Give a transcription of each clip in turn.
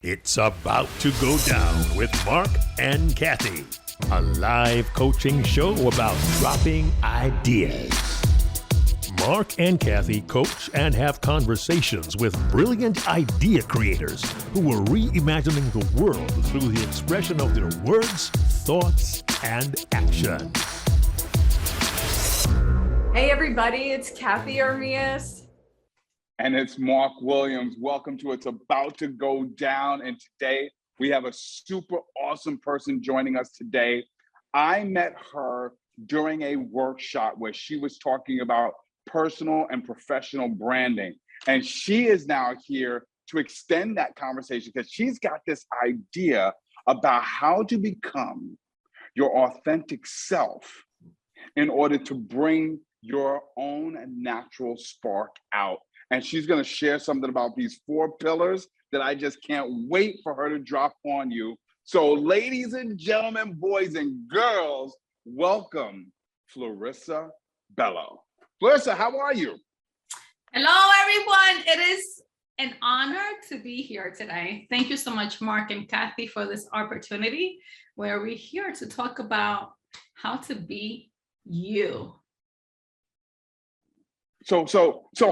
It's about to go down with Marc and Cathey, a live coaching show about dropping ideas. Marc and Cathey coach and have conversations with brilliant idea creators who are reimagining the world through the expression of their words, thoughts, and action. Hey everybody, it's Cathey Armillas. And it's Marc Williams. Welcome to It's About to Go Down. And today we have a super awesome person joining us today. I met her during a workshop where she was talking about personal and professional branding. And she is now here to extend that conversation because she's got this idea about how to become your authentic self in order to bring your own natural spark out. And she's going to share something about these 4 pillars that I just can't wait for her to drop on you. So ladies and gentlemen, boys and girls, welcome Fleriser Bello. Fleriser, how are you? Hello, everyone. It is an honor to be here today. Thank you so much, Marc and Cathey, for this opportunity where we're here to talk about how to be you. So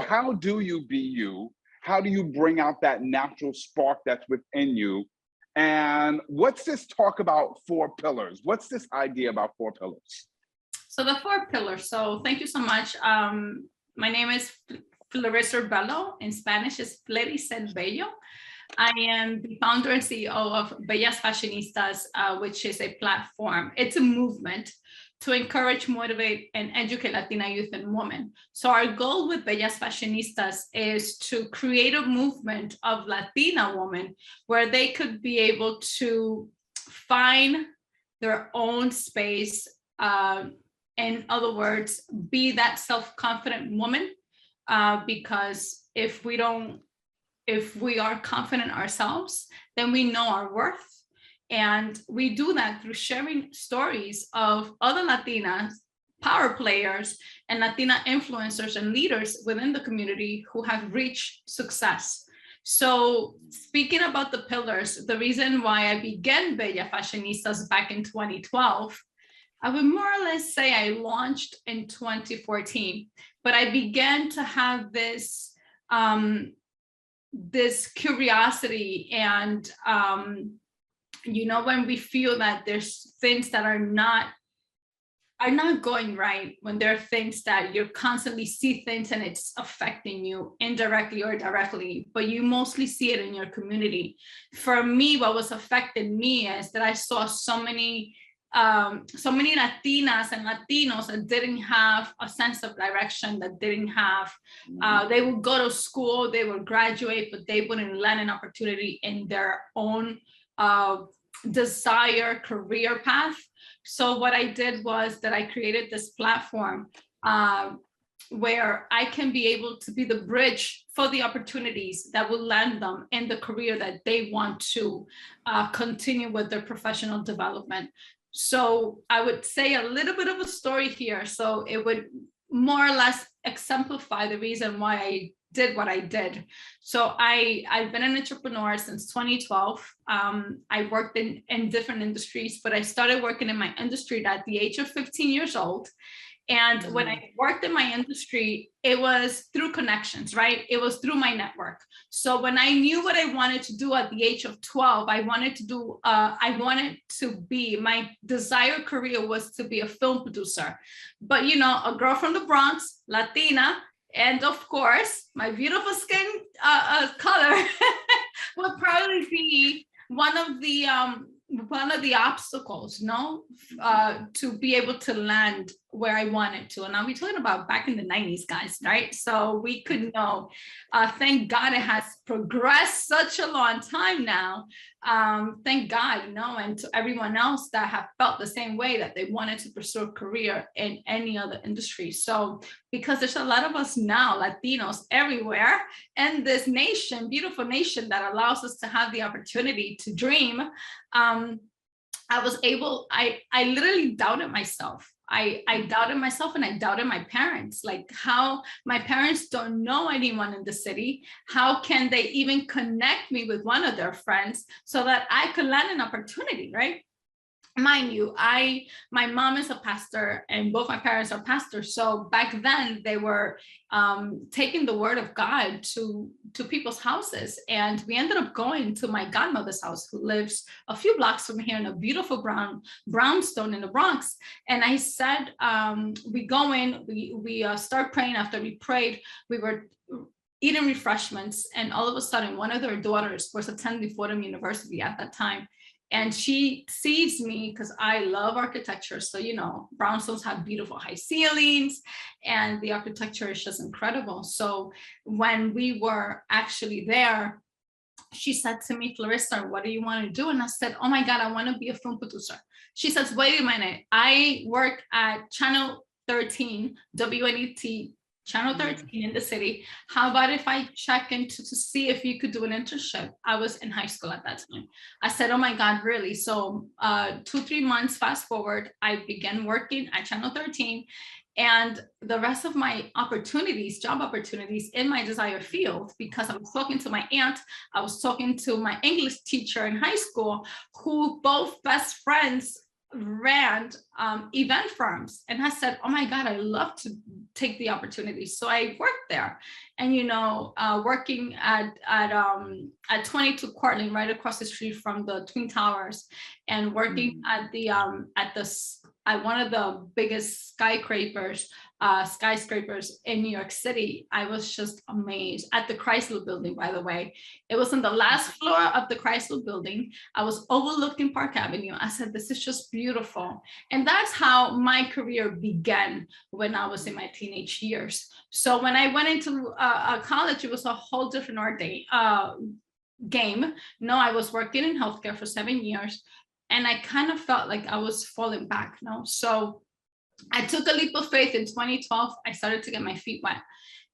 how do you be you? How do you bring out that natural spark that's within you? And what's this talk about 4 pillars? What's this idea about 4 pillars? So the 4 pillars. So thank you so much. My name is Fleriser Bello. In Spanish, is Fleriser Bello. I am the founder and CEO of BelloFashinistas, which is a platform. It's a movement to encourage, motivate, and educate Latina youth and women. So our goal with BelloFashinistas is to create a movement of Latina women where they could be able to find their own space. In other words, be that self-confident woman, because if we are confident ourselves, then we know our worth. And we do that through sharing stories of other Latinas, power players, and Latina influencers and leaders within the community who have reached success. So speaking about the pillars, the reason why I began BelloFashinistas back in 2012, I would more or less say I launched in 2014, but I began to have this curiosity and when we feel that there's things that are not going right, when there are things that you constantly see things and it's affecting you indirectly or directly, but you mostly see it in your community. For me, what was affecting me is that I saw so many Latinas and Latinos that didn't have a sense of direction, that didn't have, they would go to school, they would graduate, but they wouldn't land an opportunity in their own desired career path. So what I did was that I created this platform where I can be able to be the bridge for the opportunities that will land them in the career that they want to continue with their professional development. So I would say a little bit of a story here. So it would more or less exemplify the reason why I did what I did. So I've been an entrepreneur since 2012. I worked in different industries, but I started working in my industry at the age of 15 years old. And when I worked in my industry, it was through connections, right? It was through my network. So when I knew what I wanted to do at the age of 12, my desired career was to be a film producer. But, a girl from the Bronx, Latina, and of course, my beautiful skin color would probably be one of the obstacles, to be able to land where I wanted to. And I'll be talking about back in the 90s, guys, right? So we could know, thank God it has progressed such a long time now. Thank God, and to everyone else that have felt the same way, that they wanted to pursue a career in any other industry. So because there's a lot of us now, Latinos everywhere in this nation, beautiful nation that allows us to have the opportunity to dream, I literally doubted myself. I doubted myself and I doubted my parents, like how my parents don't know anyone in the city. How can they even connect me with one of their friends so that I could land an opportunity, right? Mind you, my mom is a pastor and both my parents are pastors. So back then they were taking the word of God to people's houses. And we ended up going to my godmother's house, who lives a few blocks from here in a beautiful brownstone in the Bronx. And I said, we go in, we start praying. After we prayed, we were eating refreshments. And all of a sudden, one of their daughters was attending Fordham University at that time. And she sees me because I love architecture. So, you know, brownstones have beautiful high ceilings and the architecture is just incredible. So when we were actually there, she said to me, Fleriser, what do you want to do? And I said, oh my God, I want to be a film producer. She says, wait a minute, I work at Channel 13, WNET, Channel 13 in the city. How about if I check into to see if you could do an internship? I was in high school at that time. I said, oh my God, really? So 2-3 months fast forward, I began working at Channel 13. And the rest of my opportunities, job opportunities in my desired field, because I was talking to my aunt, I was talking to my English teacher in high school, who both best friends ran event firms. And I said, oh my God, I love to take the opportunity. So I worked there. And, you know, working at 22 Cortlandt, right across the street from the Twin Towers, and working at one of the biggest skyscrapers in New York City. I was just amazed at the Chrysler building, by the way. It was on the last floor of the Chrysler building. I was overlooking Park Avenue. I said, this is just beautiful. And that's how my career began when I was in my teenage years. So when I went into college, it was a whole different game. No, I was working in healthcare for 7 years. And I kind of felt like I was falling back, no? So I took a leap of faith in 2012. I started to get my feet wet.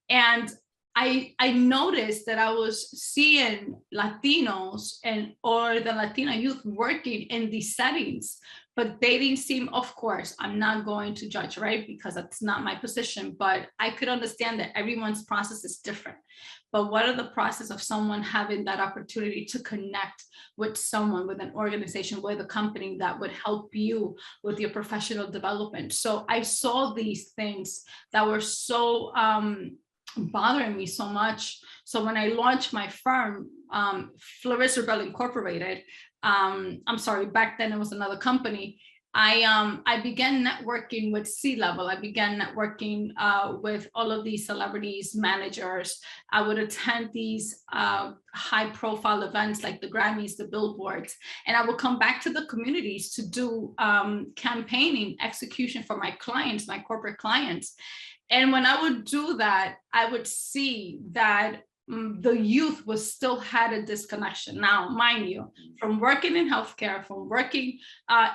And I noticed that I was seeing Latinos or the Latina youth working in these settings, but they didn't seem, of course, I'm not going to judge, right? Because that's not my position, but I could understand that everyone's process is different. But what are the process of someone having that opportunity to connect with someone, with an organization, with a company that would help you with your professional development? So I saw these things that were so bothering me so much. So when I launched my firm, Fleriser Bello Incorporated, I'm sorry, back then it was another company. I began networking with C-level. I began networking with all of these celebrities, managers. I would attend these high-profile events like the Grammys, the Billboards, and I would come back to the communities to do campaigning execution for my clients, my corporate clients. And when I would do that, I would see that the youth was still had a disconnection. Now, mind you, from working in healthcare, from working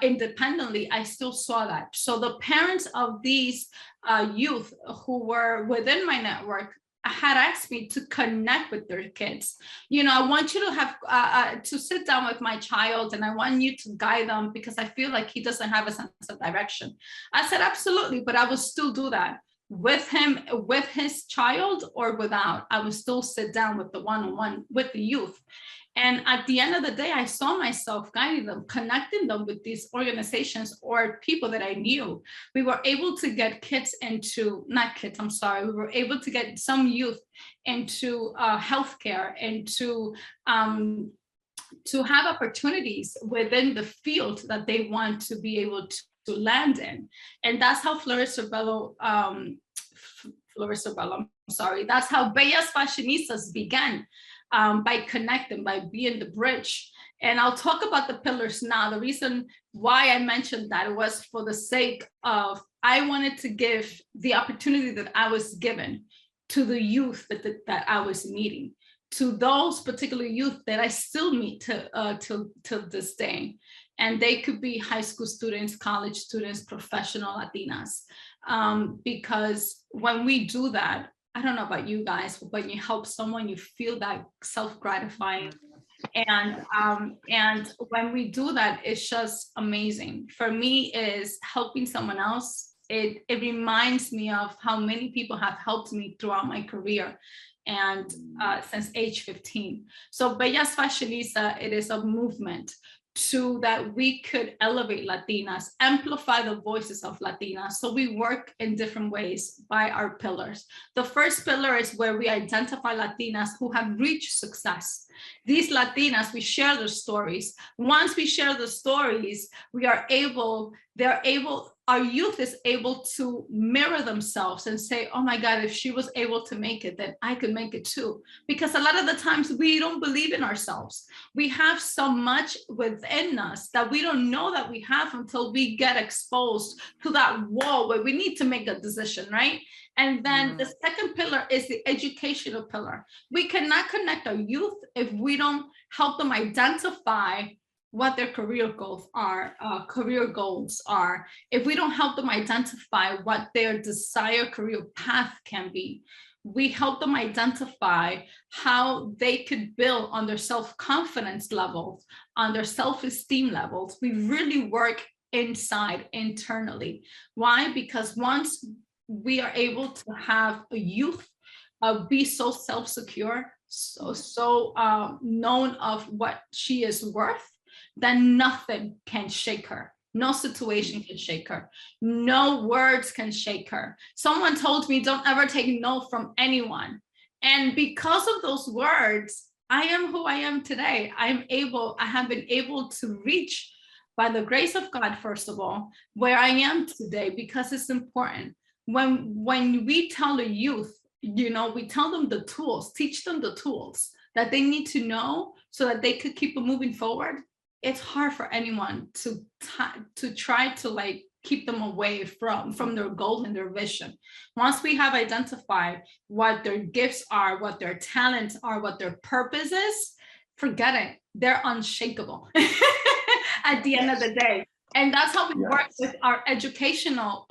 independently, I still saw that. So the parents of these youth who were within my network had asked me to connect with their kids. You know, I want you to have to sit down with my child and I want you to guide them because I feel like he doesn't have a sense of direction. I said, absolutely, but I will still do that. With him, with his child or without, I would still sit down with the one-on-one with the youth. And at the end of the day, I saw myself guiding them, connecting them with these organizations or people that I knew. We were able to get we were able to get some youth into healthcare and to have opportunities within the field that they want to be able to land in. And that's how Fleriser Bello, that's how BelloFashinistas began, by connecting, by being the bridge. And I'll talk about the pillars now. The reason why I mentioned that was for the sake of, I wanted to give the opportunity that I was given to the youth that I was meeting, to those particular youth that I still meet to this day. And they could be high school students, college students, professional Latinas. Because when we do that, I don't know about you guys, but when you help someone, you feel that self-gratifying And when we do that, it's just amazing. For me, is helping someone else. It reminds me of how many people have helped me throughout my career, and since age 15. So Bellas Fashionistas, it is a movement so that we could elevate Latinas, amplify the voices of Latinas. So we work in different ways by our pillars. The first pillar is where we identify Latinas who have reached success. These Latinas, we share their stories. Once we share the stories, our youth is able to mirror themselves and say, oh my God, if she was able to make it, then I could make it too. Because a lot of the times we don't believe in ourselves. We have so much within us that we don't know that we have until we get exposed to that wall where we need to make a decision, right? And then the second pillar is the educational pillar. We cannot connect our youth if we don't help them identify what their career goals are, if we don't help them identify what their desired career path can be. We help them identify how they could build on their self-confidence levels, on their self-esteem levels. We really work internally. Why? Because once we are able to have a youth be so self-secure, so known of what she is worth, then nothing can shake her. No situation can shake her. No words can shake her. Someone told me, don't ever take no from anyone. And because of those words, I am who I am today. I have been able to reach, by the grace of God, first of all, where I am today, because it's important. When we tell the youth, we tell them the tools, teach them the tools that they need to know so that they could keep moving forward. It's hard for anyone to try to keep them away from their goal and their vision. Once we have identified what their gifts are, what their talents are, what their purpose is, forget it. They're unshakable at the end of the day. And that's how we work with our educational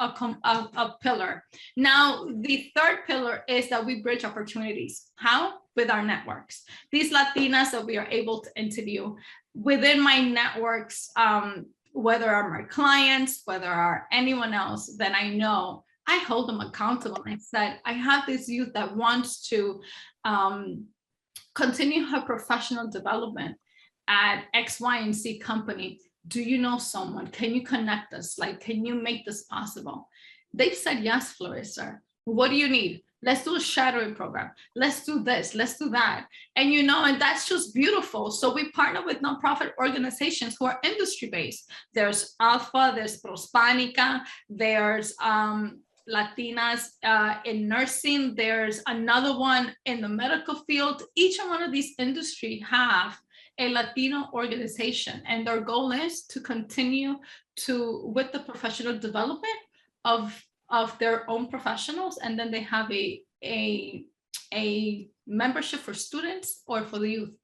pillar. Now, the third pillar is that we bridge opportunities. How? With our networks. These Latinas that we are able to interview within my networks, whether are my clients, whether are anyone else that I know, I hold them accountable. I said, I have this youth that wants to continue her professional development at X, Y, and Z company. Do you know someone? Can you connect us? Can you make this possible? They've said, yes, Fleriser. What do you need? Let's do a shadowing program. Let's do this. Let's do that. And and that's just beautiful. So we partner with nonprofit organizations who are industry-based. There's Alpha, there's Prospanica, there's Latinas in nursing. There's another one in the medical field. Each one of these industries have a Latino organization, and their goal is to continue with the professional development of their own professionals, and then they have a membership for students or for the youth,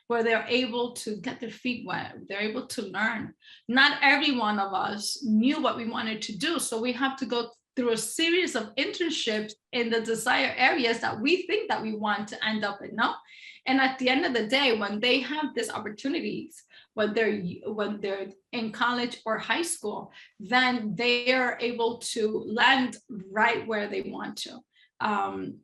where they're able to get their feet wet, they're able to learn. Not every one of us knew what we wanted to do, so we have to go through a series of internships in the desired areas that we think that we want to end up in, no? And at the end of the day, when they have these opportunities, when they're in college or high school, then they are able to land right where they want to.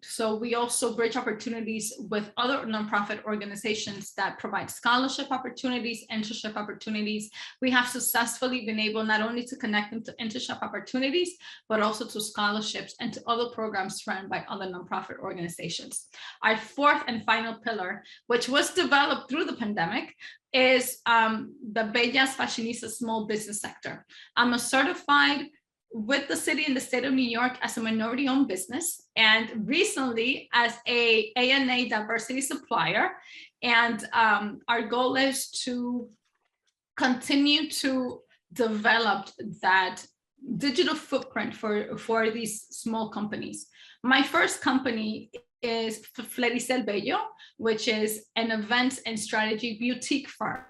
So we also bridge opportunities with other nonprofit organizations that provide scholarship opportunities, internship opportunities. We have successfully been able not only to connect them to internship opportunities, but also to scholarships and to other programs run by other nonprofit organizations. Our fourth and final pillar, which was developed through the pandemic, is the Bellas Fashionistas small business sector. I'm a certified with the city and the state of New York as a minority-owned business, and recently as a ANA diversity supplier. And our goal is to continue to develop that digital footprint for these small companies. My first company is Fleriser Bello, which is an events and strategy boutique firm.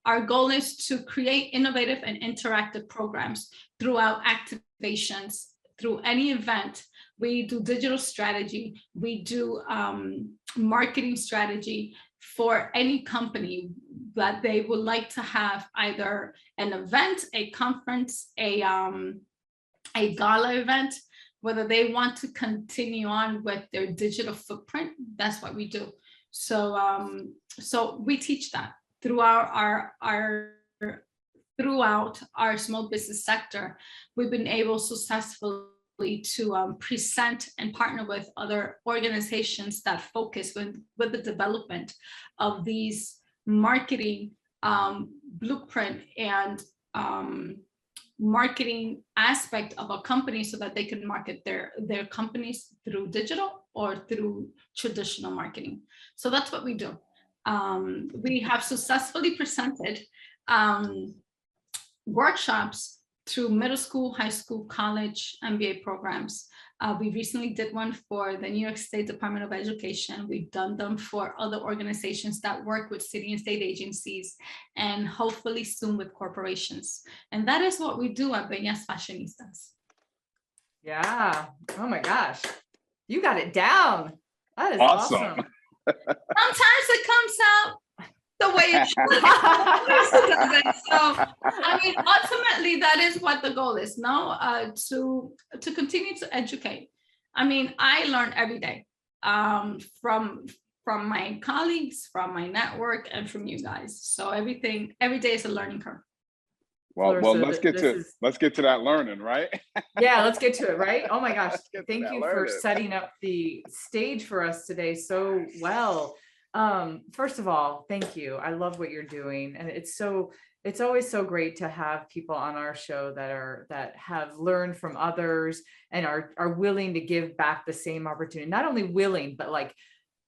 Our goal is to create innovative and interactive programs throughout activations, through any event. We do digital strategy, we do marketing strategy for any company that they would like to have either an event, a conference, a gala event, whether they want to continue on with their digital footprint. That's what we do. So so we teach that throughout our small business sector. We've been able successfully to present and partner with other organizations that focus with the development of these marketing blueprint and marketing aspect of a company, so that they can market their companies through digital or through traditional marketing. So that's what we do. We have successfully presented workshops through middle school, high school, college, MBA programs. We recently did one for the New York State Department of Education. We've done them for other organizations that work with city and state agencies, and hopefully soon with corporations. And that is what we do at BelloFashinistas. Yeah. Oh my gosh. You got it down. That is Awesome. awesome. Sometimes it comes out the way it should. So, I mean, ultimately, that is what the goal is, no? To continue to educate. I mean, I learn every day from my colleagues, from my network, and from you guys. So every day is a learning curve. Well, Fleriser, let's get to that learning, right? Yeah, let's get to it, right? Oh my gosh. Thank you for learning. setting up the stage for us today so well. First of all, thank you. I love what you're doing. And it's always so great to have people on our show that have learned from others and are willing to give back the same opportunity. Not only willing, but like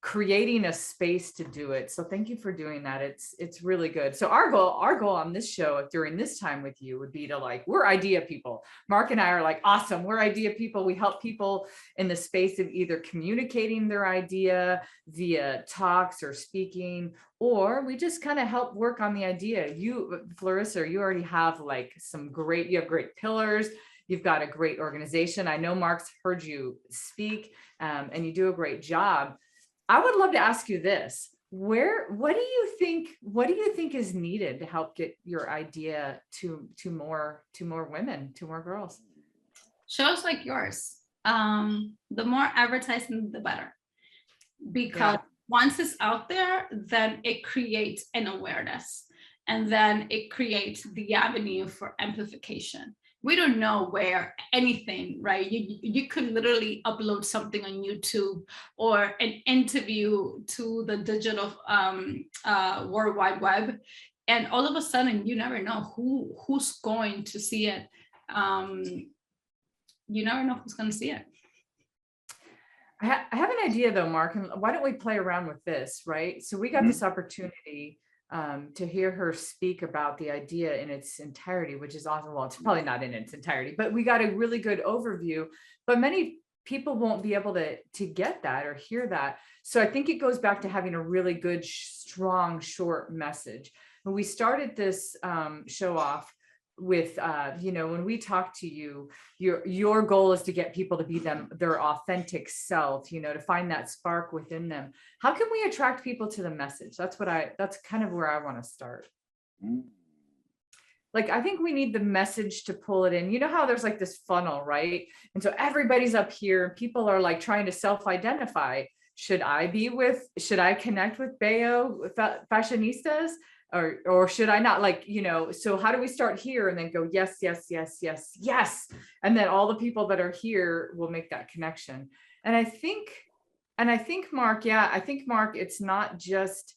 creating a space to do it. So thank you for doing that. It's really good. So our goal on this show during this time with you would be to we're idea people. Marc and I are like, awesome. We're idea people. We help people in the space of either communicating their idea via talks or speaking, or we just kind of help work on the idea. You, Fleriser, you already have you have great pillars. You've got a great organization. I know Marc's heard you speak and you do a great job. I would love to ask you this. What do you think is needed to help get your idea to more women, to more girls? Shows like yours. The more advertising, the better. Because once it's out there, then it creates an awareness, and then it creates the avenue for amplification. We don't know where anything, right? You could literally upload something on YouTube or an interview to the digital World Wide Web, and all of a sudden, you never know who's going to see it. You never know who's going to see it. I have an idea though, Marc, and why don't we play around with this, right? So we got this opportunity to hear her speak about the idea in its entirety, which is awesome. Well, it's probably not in its entirety, but we got a really good overview, but many people won't be able to get that or hear that. So I think it goes back to having a really good, strong, short message. When we started this show off with, when we talk to you, your goal is to get people to be their authentic self, to find that spark within them. How can we attract people to the message? That's kind of where I want to start. I think we need the message to pull it in. You know how there's this funnel, right? And so everybody's up here. People are trying to self-identify. Should I connect with BelloFashinistas? Or should I not, so how do we start here and then go, yes, yes, yes, yes, yes. And then all the people that are here will make that connection. And I think Marc, it's not just,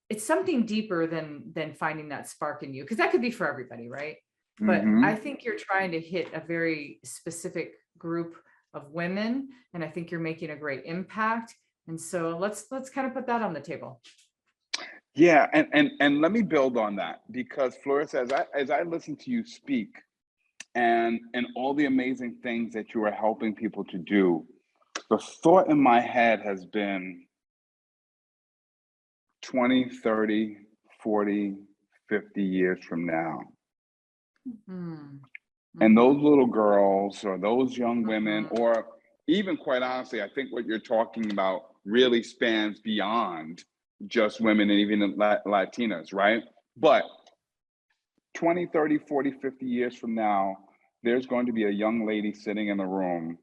it's something deeper than finding that spark in you, because that could be for everybody, right? But I think you're trying to hit a very specific group of women, and I think you're making a great impact. And so let's kind of put that on the table. Yeah, and let me build on that, because Fleriser, as I listen to you speak and all the amazing things that you are helping people to do, the thought in my head has been 20, 30, 40, 50 years from now. And those little girls or those young women, or even quite honestly, I think what you're talking about really spans beyond just women and even Latinas, right? But 20, 30, 40, 50 years from now, there's going to be a young lady sitting in the room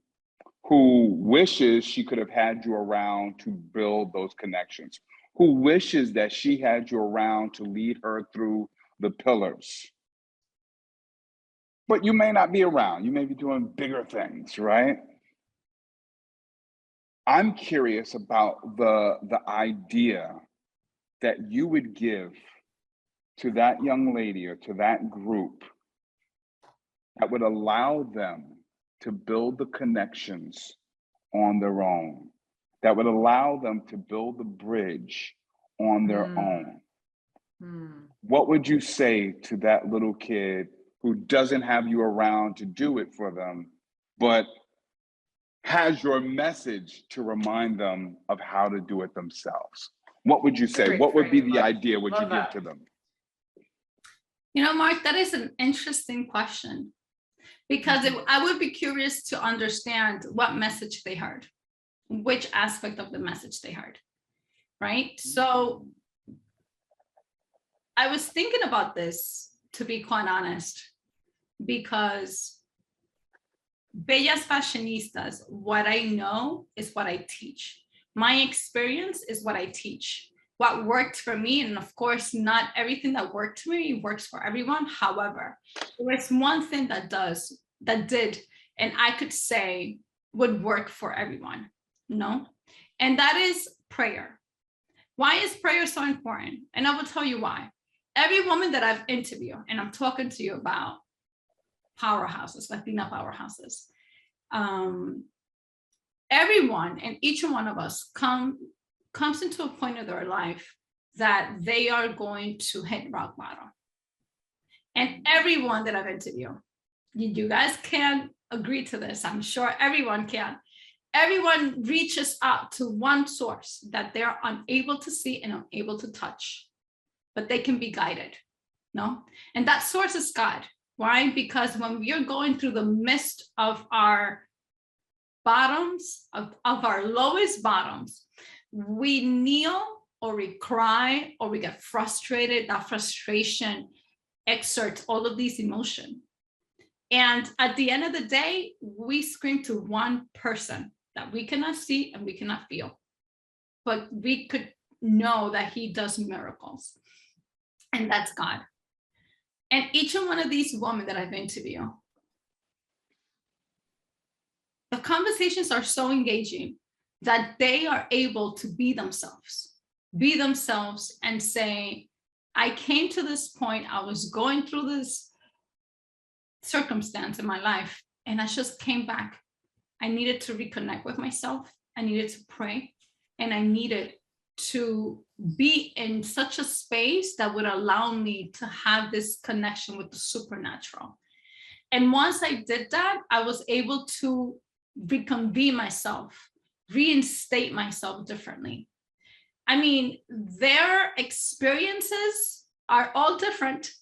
who wishes she could have had you around to build those connections, who wishes that she had you around to lead her through the pillars. But you may not be around. You may be doing bigger things, right? I'm curious about the idea that you would give to that young lady or to that group that would allow them to build the connections on their own, that would allow them to build the bridge on their own. What would you say to that little kid who doesn't have you around to do it for them, but has your message to remind them of how to do it themselves? What would you say? What would be the idea would you give to them? You know, Mark, that is an interesting question, because I would be curious to understand what message they heard, which aspect of the message they heard, right? So I was thinking about this, to be quite honest, because BelloFashinistas, what I know is what I teach. My experience is what I teach. What worked for me, and of course, not everything that worked for me works for everyone. However, there is one thing that did, and I could say would work for everyone, and that is prayer. Why is prayer so important? And I will tell you why. Every woman that I've interviewed, and I'm talking to you about powerhouses, Latina powerhouses, everyone and each one of us comes into a point of their life that they are going to hit rock bottom. And everyone that I've interviewed, you guys can agree to this, I'm sure everyone can. Everyone reaches out to one source that they're unable to see and unable to touch, but they can be guided, And that source is God. Why? Because when we are going through the midst of our bottoms, of our lowest bottoms, we kneel or we cry or we get frustrated. That frustration exerts all of these emotions. And at the end of the day, we scream to one person that we cannot see and we cannot feel, but we could know that he does miracles, and that's God. And each and one of these women that I've interviewed, the conversations are so engaging that they are able to be themselves and say, I came to this point, I was going through this circumstance in my life, and I just came back. I needed to reconnect with myself. I needed to pray, and I needed to be in such a space that would allow me to have this connection with the supernatural. And once I did that, I was able to reconvene myself, reinstate myself differently. I mean, their experiences are all different,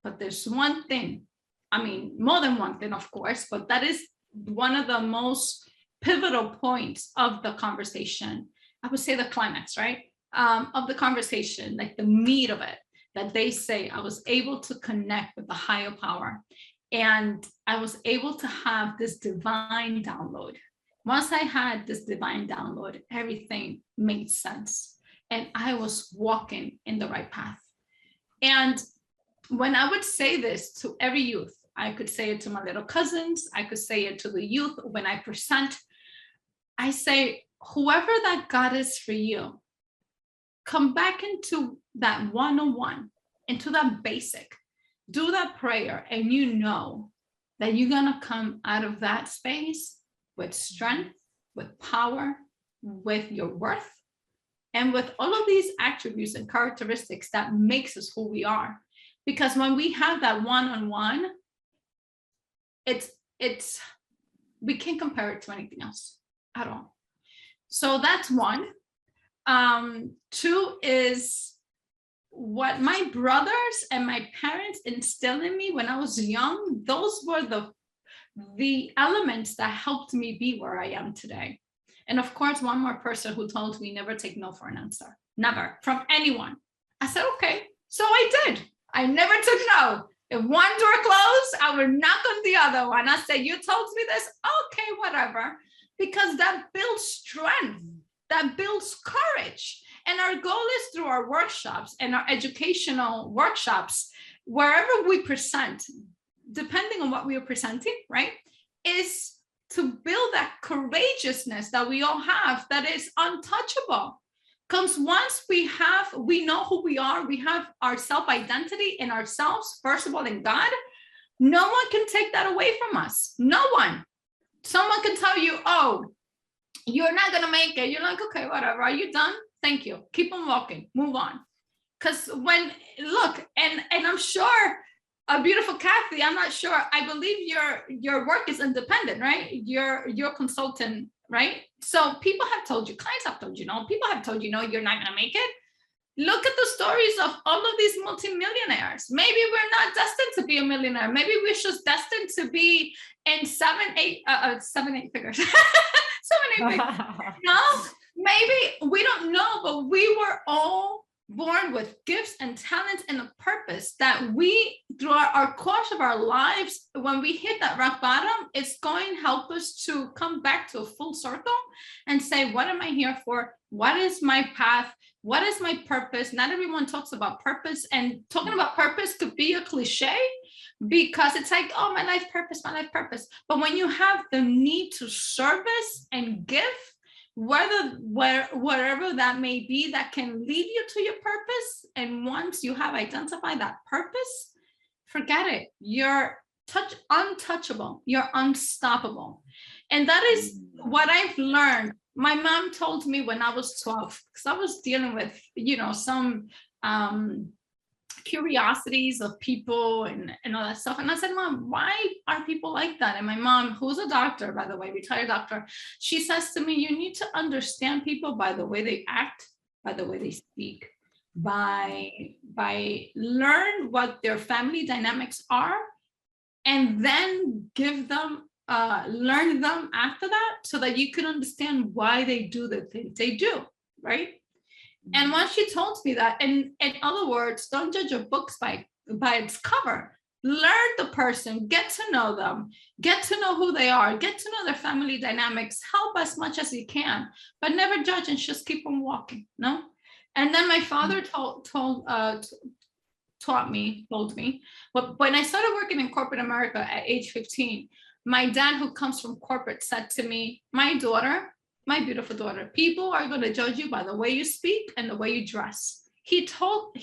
but there's one thing, I mean, more than one thing, of course, but that is one of the most pivotal points of the conversation. I would say the climax, right? Of the conversation, like the meat of it, that they say, I was able to connect with the higher power. And I was able to have this divine download. Once I had this divine download, everything made sense. And I was walking in the right path. And when I would say this to every youth, I could say it to my little cousins, I could say it to the youth when I present, I say, whoever that God is for you, come back into that one-on-one, into that basic, do that prayer, and you know that you're gonna come out of that space with strength, with power, with your worth, and with all of these attributes and characteristics that makes us who we are. Because when we have that one-on-one, it's we can't compare it to anything else at all. So that's one. Two is what my brothers and my parents instilled in me when I was young. Those were the elements that helped me be where I am today. And of course, one more person who told me never take no for an answer. never, from anyone. I said, okay. So I did. I never took no. If one door closed, I would knock on the other one. I said, you told me this? Okay, whatever. Because that builds strength, that builds courage. And our goal is through our workshops and our educational workshops, wherever we present, depending on what we are presenting, right, is to build that courageousness that we all have that is untouchable. Because once we know who we are, we have our self-identity in ourselves, first of all, in God, no one can take that away from us. No one. Someone can tell you, oh, you're not going to make it. You're like, okay, whatever. Are you done? Thank you. Keep on walking. Move on. Because look, and I'm sure a beautiful Cathey, I'm not sure. I believe your work is independent, right? You're consultant, right? So people have told you, clients have told you, no, people have told you, no, you're not going to make it. Look at the stories of all of these multimillionaires. Maybe we're not destined to be a millionaire. Maybe we're just destined to be in 7, 8 figures. 7, 8 figures. No, maybe we don't know, but we were all born with gifts and talents and a purpose that we, throughout our course of our lives, when we hit that rock bottom, it's going to help us to come back to a full circle and say, what am I here for? What is my path? What is my purpose? Not everyone talks about purpose, and talking about purpose could be a cliche because it's like, oh, my life purpose. But when you have the need to service and give, wherever that may be, that can lead you to your purpose. And once you have identified that purpose, forget it. You're untouchable. You're unstoppable. And that is what I've learned. My mom told me when I was 12, because I was dealing with, some curiosities of people and all that stuff. And I said, Mom, why are people like that? And my mom, who's a doctor, by the way, retired doctor, she says to me, you need to understand people by the way they act, by the way they speak, by learn what their family dynamics are, and then give them, learn them after that so that you can understand why they do the things they do, right? And once she told me that, and in other words, don't judge your books by its cover. Learn the person, get to know them, get to know who they are, get to know their family dynamics, help as much as you can, but never judge and just keep on walking, no? And then my father told me, but when I started working in corporate America at age 15, my dad, who comes from corporate, said to me, my daughter, my beautiful daughter, people are going to judge you by the way you speak and the way you dress. He taught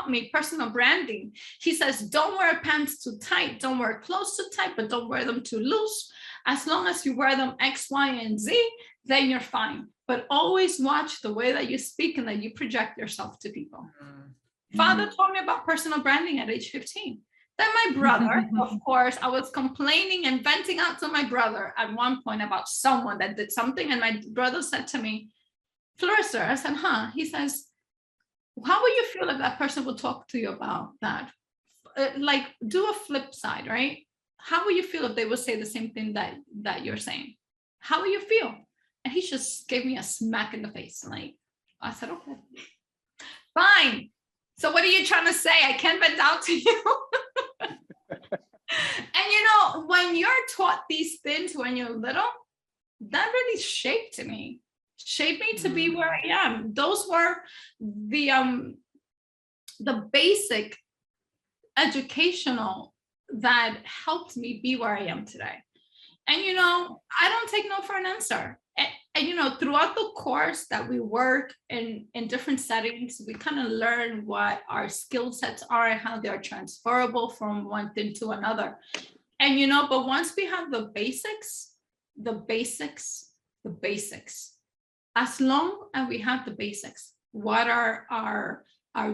me personal branding. He says, don't wear pants too tight, don't wear clothes too tight, but don't wear them too loose. As long as you wear them X, Y, and Z, then you're fine. But always watch the way that you speak and that you project yourself to people. Father told me about personal branding at age 15. Then my brother, of course, I was complaining and venting out to my brother at one point about someone that did something. And my brother said to me, Fleriser, I said, huh? He says, how would you feel if that person would talk to you about that? Like, do a flip side, right? How would you feel if they would say the same thing that you're saying? How would you feel? And he just gave me a smack in the face. Like, I said, okay, fine. So what are you trying to say? I can't vent out to you. And when you're taught these things when you're little, that really shaped me to be where I am. Those were the basic educational that helped me be where I am today. And I don't take no for an answer. And throughout the course that we work in different settings, we kind of learn what our skill sets are and how they're transferable from one thing to another. And but once we have the basics, as long as we have the basics, what are our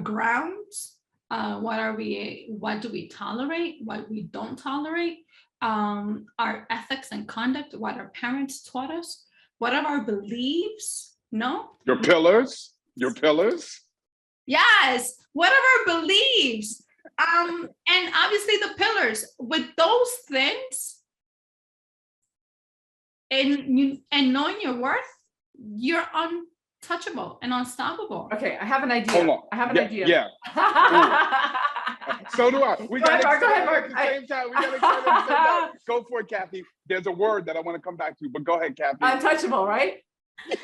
grounds? What do we tolerate? What we don't tolerate? Our ethics and conduct, what our parents taught us. What are our beliefs? No? Your pillars? Yes. What are our beliefs? And obviously the pillars. With those things, and knowing your worth, you're touchable and unstoppable. Okay, I have an idea. Hold on. I have an idea. Yeah. So do I. We got Go ahead, excited Marc. at the same time. We got excited at the same time. Go for it, Cathey. There's a word that I want to come back to, but go ahead, Cathey. Untouchable, right?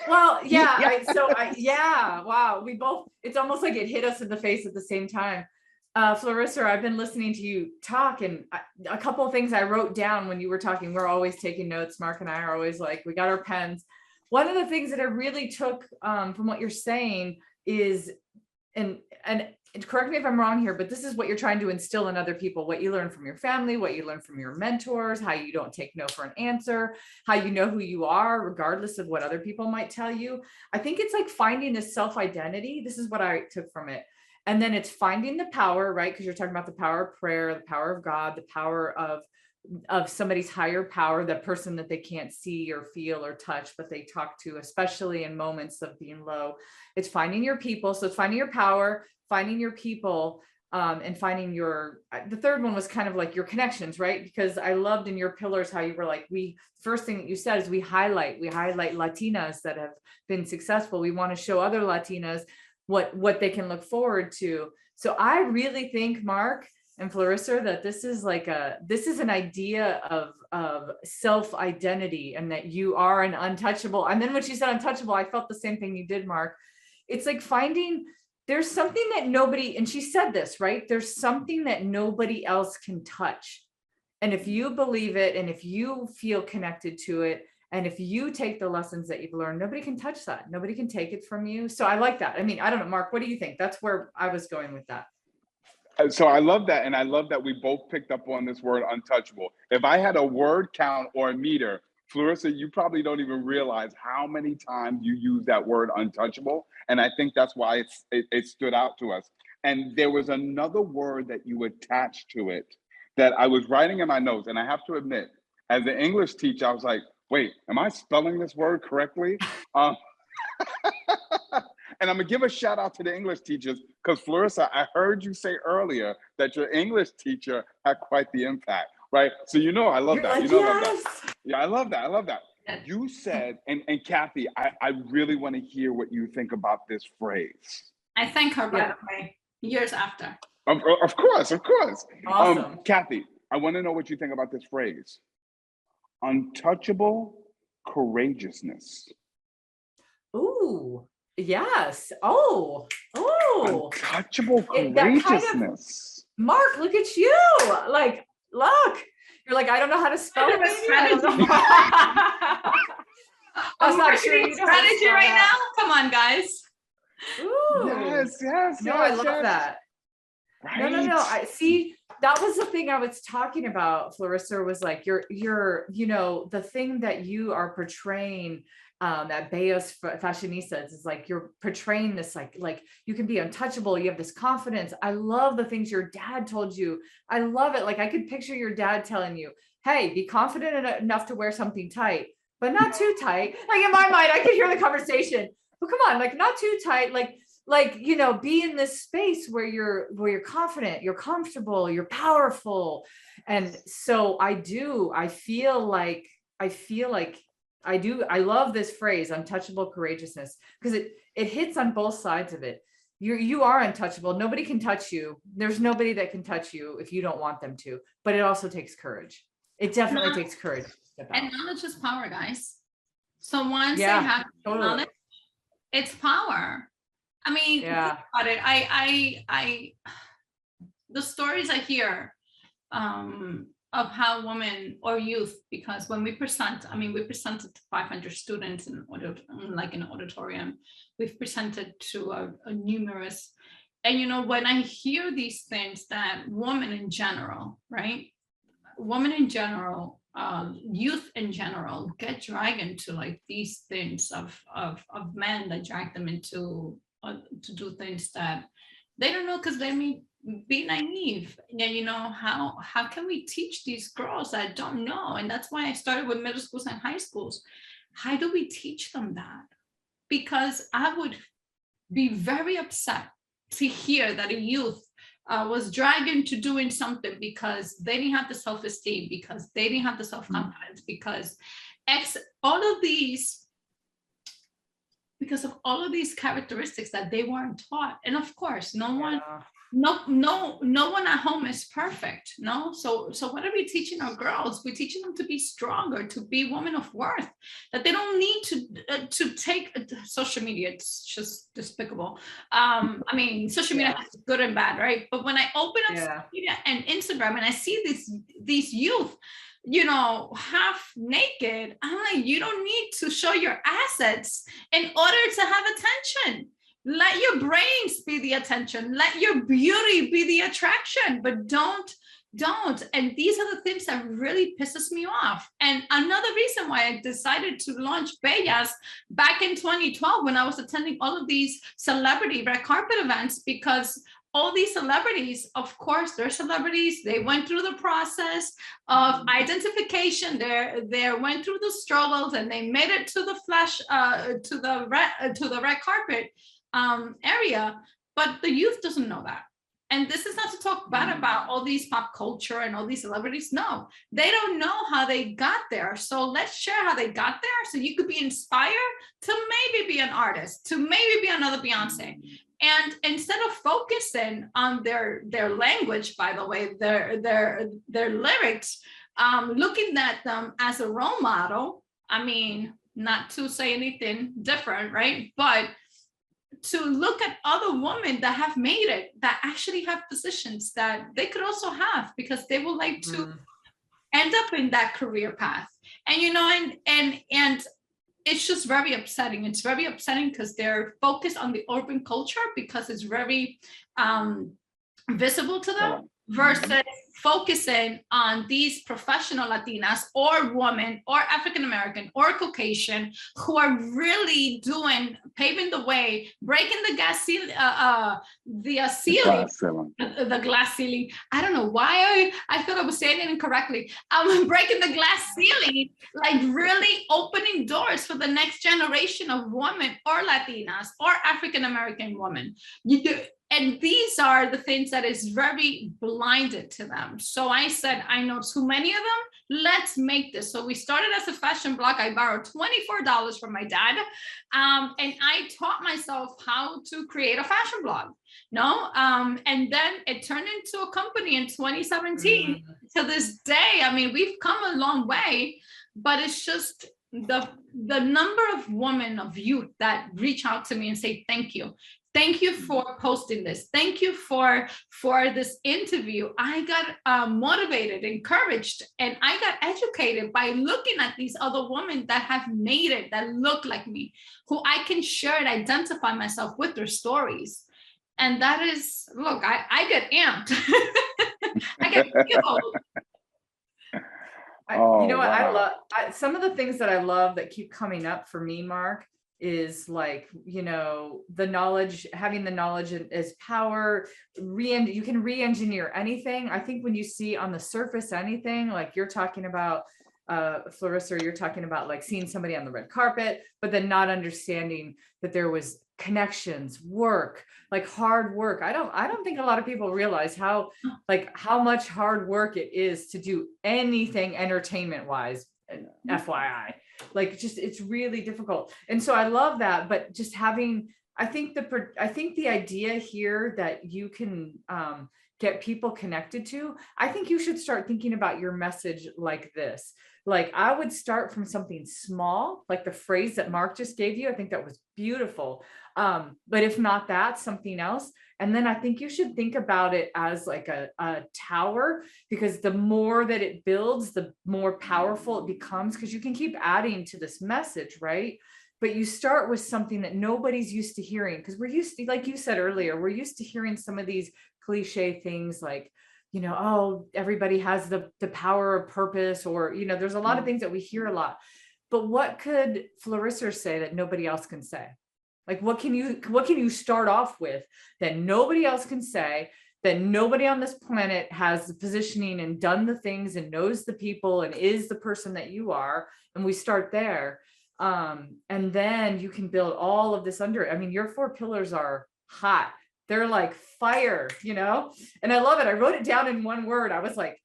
Well, yeah. Wow. We both, it's almost like it hit us in the face at the same time. Fleriser, I've been listening to you talk, and a couple of things I wrote down when you were talking. We're always taking notes. Marc and I are always like, we got our pens. One of the things that I really took from what you're saying is, and correct me if I'm wrong here, but this is what you're trying to instill in other people, what you learn from your family, what you learn from your mentors, how you don't take no for an answer, how you know who you are, regardless of what other people might tell you. I think it's like finding a self-identity. This is what I took from it. And then it's finding the power, right? Because you're talking about the power of prayer, the power of God, the power of somebody's higher power, the person that they can't see or feel or touch, but they talk to, especially in moments of being low. It's finding your people. So it's finding your power, finding your people, and finding the third one was kind of like your connections, right? Because I loved in your pillars how you were like, first thing that you said is we highlight Latinas that have been successful. We want to show other Latinas what they can look forward to. So I really think, Marc and Fleriser, that this is an idea of self-identity, and that you are an untouchable. And then when she said untouchable, I felt the same thing you did, Marc. It's like finding, there's something that nobody, and she said this, right? There's something that nobody else can touch. And if you believe it, and if you feel connected to it, and if you take the lessons that you've learned, nobody can touch that. Nobody can take it from you. So I like that. I mean, I don't know, Marc, what do you think? That's where I was going with that. So I love that. And I love that we both picked up on this word untouchable. If I had a word count or a meter, Fleriser, you probably don't even realize how many times you use that word untouchable. And I think that's why it stood out to us. And there was another word that you attached to it that I was writing in my notes. And I have to admit, as an English teacher, I was like, wait, am I spelling this word correctly? And I'm gonna give a shout out to the English teachers, because Fleriser, I heard you say earlier that your English teacher had quite the impact, right? So I love that. Like, I love that. Yeah, I love that. I love that. You said, and Cathey, I really want to hear what you think about this phrase. I thank her, by the way, years after. Of course. Awesome. Cathey, I want to know what you think about this phrase. Untouchable courageousness. Ooh, yes. Oh. Untouchable courageousness. Marc, look at you. Like, look. You're like, I don't know how to spell it. I'm marketing strategy right now. Come on, guys. Ooh. Yes. No, I love that. Right. No. I see. That was the thing I was talking about, Fleriser, was like you're the thing that you are portraying at BelloFashinistas is like you're portraying this like you can be untouchable. You have this confidence. I love the things your dad told you. I love it. Like I could picture your dad telling you, hey, be confident enough to wear something tight, but not too tight. Like in my mind, I could hear the conversation, but come on, like not too tight, like be in this space where you're confident, you're comfortable, you're powerful. And so I feel like I love this phrase, untouchable courageousness, because it hits on both sides of it. You are untouchable. Nobody can touch you. There's nobody that can touch you if you don't want them to, but it also takes courage. It definitely takes courage. And knowledge is power, guys. So once they have knowledge, it's power. I mean, think about it. I the stories I hear of how women or youth, because when we presented to 500 students in an auditorium. We've presented to a numerous, and when I hear these things that women in general, right? Women in general, youth in general get dragged into like these things of men that drag them into to do things that they don't know because they may be naive. And how can we teach these girls that don't know? And that's why I started with middle schools and high schools. How do we teach them that? Because I would be very upset to hear that a youth was dragged into doing something because they didn't have the self-esteem, because they didn't have the self-confidence, because all of these because of all of these characteristics that they weren't taught. And of course, no one at home is perfect. No. So what are we teaching our girls? We're teaching them to be stronger, to be women of worth, that they don't need to take social media. It's just despicable. I mean, social media is good and bad, right? But when I open up social media and Instagram and I see these youth, you know, half naked, I'm like, you don't need to show your assets in order to have attention. Let your brains be the attention. Let your beauty be the attraction, but don't. And these are the things that really pisses me off. And another reason why I decided to launch Bellas back in 2012, when I was attending all of these celebrity red carpet events, because all these celebrities, of course, they're celebrities. They went through the process of identification. They went through the struggles, and they made it to the flash, to the red carpet area. But the youth doesn't know that. And this is not to talk bad about all these pop culture and all these celebrities. No, they don't know how they got there. So let's share how they got there, so you could be inspired to maybe be an artist, to maybe be another Beyonce. And instead of focusing on their language, by the way, their lyrics, looking at them as a role model, I mean, not to say anything different, right? But to look at other women that have made it, that actually have positions that they could also have, because they would like to end up in that career path. And, you know, and it's just very upsetting. It's very upsetting because they're focused on the urban culture because it's very visible to them, versus focusing on these professional Latinas or women or African-American or Caucasian who are really paving the way, breaking the glass ceiling. The glass ceiling. I don't know why I thought I was saying it incorrectly. Breaking the glass ceiling, like really opening doors for the next generation of women or Latinas or African-American women. And these are the things that is very blinded to them. So I said, I know too many of them. Let's make this. So we started as a fashion blog. I borrowed $24 from my dad. And I taught myself how to create a fashion blog. And then it turned into a company in 2017. To this day, I mean, we've come a long way, but it's just the number of women, of youth that reach out to me and say, thank you. Thank you for posting this. Thank you for this interview. I got motivated, encouraged, and I got educated by looking at these other women that have made it, that look like me, who I can share and identify myself with their stories. And that is, look, I get amped. I get fueled. You know what? I love some of the things that I love that keep coming up for me, Marc, is like, you know, the knowledge, having the knowledge is power. You can re-engineer anything. I think when you see on the surface anything, like you're talking about, Fleriser, you're talking about like seeing somebody on the red carpet, but then not understanding that there was connections, work, like hard work. I don't think a lot of people realize how much hard work it is to do anything entertainment wise, FYI. Like, just, it's really difficult. And so I love that, but just having, I think the idea here that you can get people connected to, I think you should start thinking about your message like this. Like, I would start from something small, like the phrase that Marc just gave you. I think that was beautiful. But if not that, something else. And then I think you should think about it as like a tower, because the more that it builds, the more powerful it becomes, because you can keep adding to this message, right? But you start with something that nobody's used to hearing, because we're used to, like you said earlier, we're used to hearing some of these cliche things like, you know, oh, everybody has the power of purpose, or, you know, there's a lot of things that we hear a lot. But what could Fleriser say that nobody else can say? Like, what can you start off with that nobody else can say, that nobody on this planet has the positioning and done the things and knows the people and is the person that you are? And we start there. And then you can build all of this under it. I mean, your 4 pillars are hot. They're like fire, you know? And I love it. I wrote it down in one word. I was like,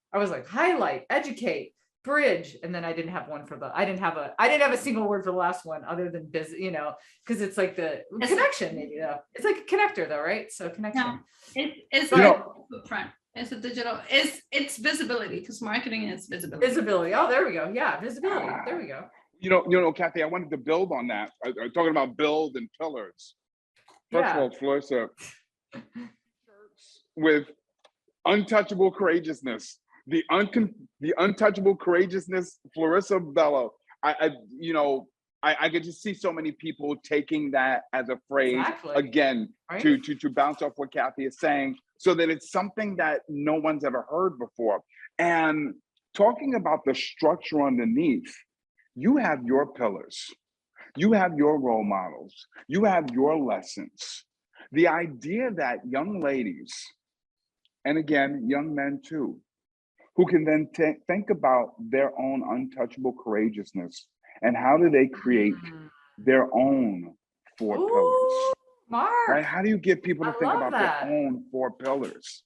highlight, educate, bridge. And then I didn't have I didn't have a single word for the last one other than because it's like the connection, maybe though. It's like a connector though, right? So connection. No, it's Go like ahead. a footprint. It's a digital, it's visibility, because marketing is visibility. Visibility. Oh, there we go. Yeah, visibility. There we go. Cathey, I wanted to build on that. Talking about build and pillars. First of all, Fleriser, with untouchable courageousness, the untouchable courageousness, Fleriser Bello. I get to see so many people taking that as a phrase again, right? to bounce off what Cathey is saying, so that it's something that no one's ever heard before. And talking about the structure underneath, you have your pillars, you have your role models, you have your lessons. The idea that young ladies, and again, young men too, who can then think about their own untouchable courageousness and how do they create their own 4 pillars? Mark, right? How do you get people to think about their own 4 pillars?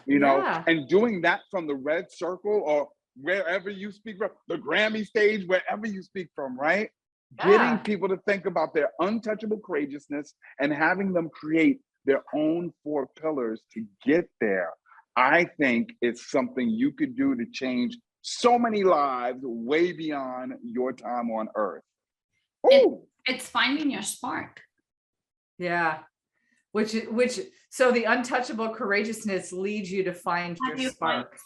And doing that from the red circle or wherever you speak from, the Grammy stage, wherever you speak from, right? Getting people to think about their untouchable courageousness and having them create their own 4 pillars to get there, I think it's something you could do to change so many lives way beyond your time on earth. It's finding your spark. Yeah. So the untouchable courageousness leads you to find your spark,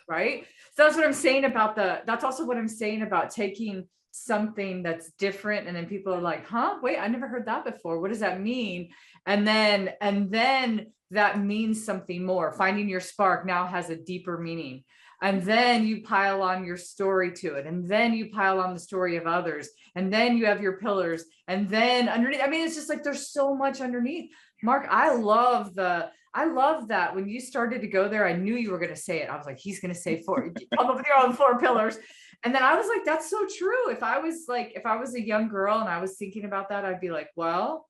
right? So that's what I'm saying that's also what I'm saying about taking something that's different. And then people are like, huh, wait, I never heard that before. What does that mean? And then that means something more. Finding your spark now has a deeper meaning. And then you pile on your story to it. And then you pile on the story of others. And then you have your pillars. And then underneath, it's just like, there's so much underneath. Mark, I love that when you started to go there, I knew you were going to say it. I was like, he's going to say 4, come up with your own 4 pillars. And then I was like, that's so true. If I was a young girl and I was thinking about that, I'd be like, well,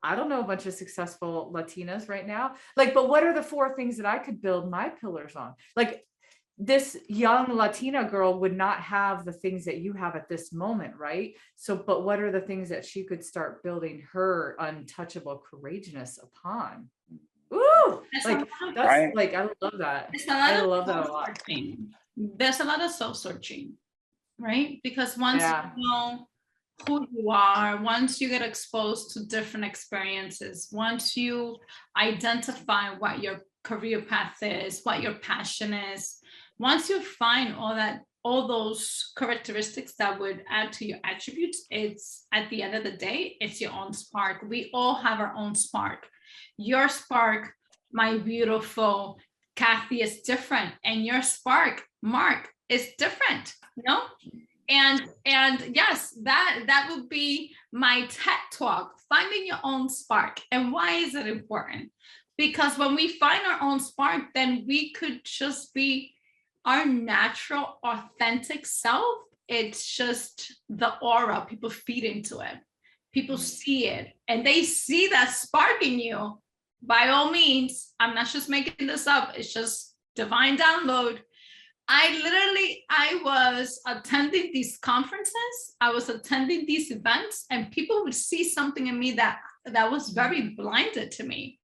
I don't know a bunch of successful Latinas right now. But what are the 4 things that I could build my pillars on? This young Latina girl would not have the things that you have at this moment, right? So, but what are the things that she could start building her untouchable courageousness upon? Ooh, I love that. I love that a lot. There's a lot of self-searching, right? Because once you know who you are, once you get exposed to different experiences, once you identify what your career path is, what your passion is, once you find all those characteristics that would add to your attributes, it's at the end of the day, it's your own spark. We all have our own spark. Your spark, my beautiful Cathey, is different, and your spark, Marc, is different. And yes, that would be my TED talk, finding your own spark. And why is it important? Because when we find our own spark, then we could just be our natural, authentic self. It's just the aura. People feed into it. People see it, and they see that spark in you. By all means, I'm not just making this up. It's just divine download. I was attending these conferences. I was attending these events, and people would see something in me that was very blinded to me.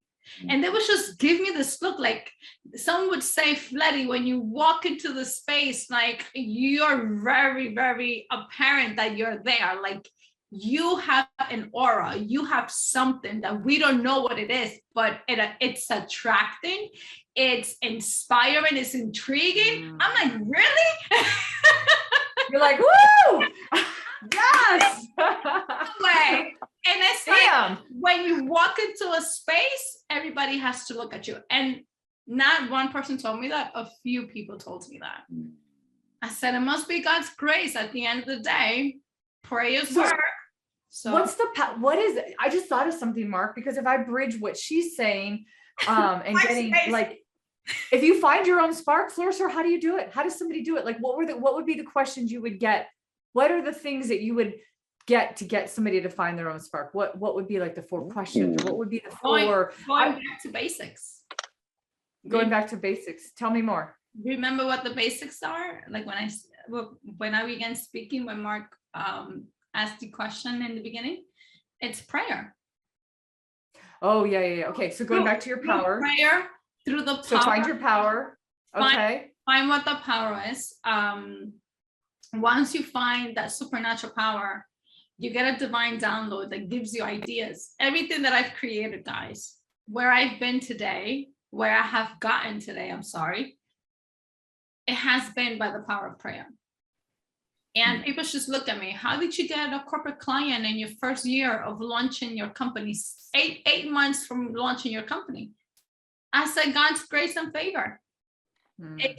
And they would just give me this look, like someone would say, Fletty, when you walk into the space, like you're very, very apparent that you're there. Like you have an aura, you have something that we don't know what it is, but it's attracting, it's inspiring, it's intriguing. I'm like, really? You're like, woo! Yes! And it's like when you walk into a space, everybody has to look at you. And not one person told me that, a few people told me that. I said, it must be God's grace at the end of the day. Prayers work. So what is it? I just thought of something, Marc, because if I bridge what she's saying, and getting if you find your own spark, Fleriser, how do you do it? How does somebody do it? Like, what would be the questions you would get? What are the things that you would get to get somebody to find their own spark? What would be like the 4 questions, or what would be the 4? Going back to basics. Going back to basics. Tell me more. Remember what the basics are? Like when when I began speaking, when Marc asked the question in the beginning, it's prayer. Oh, yeah. Okay, so going back to your power. Prayer, through the power. So find your power. Okay. Find what the power is. Once you find that supernatural power, you get a divine download that gives you ideas. Everything that I've created, guys, where I've been today, where I have gotten today, it has been by the power of prayer. And people just look at me. How did you get a corporate client in your first year of launching your company, eight months from launching your company? I said, God's grace and favor. This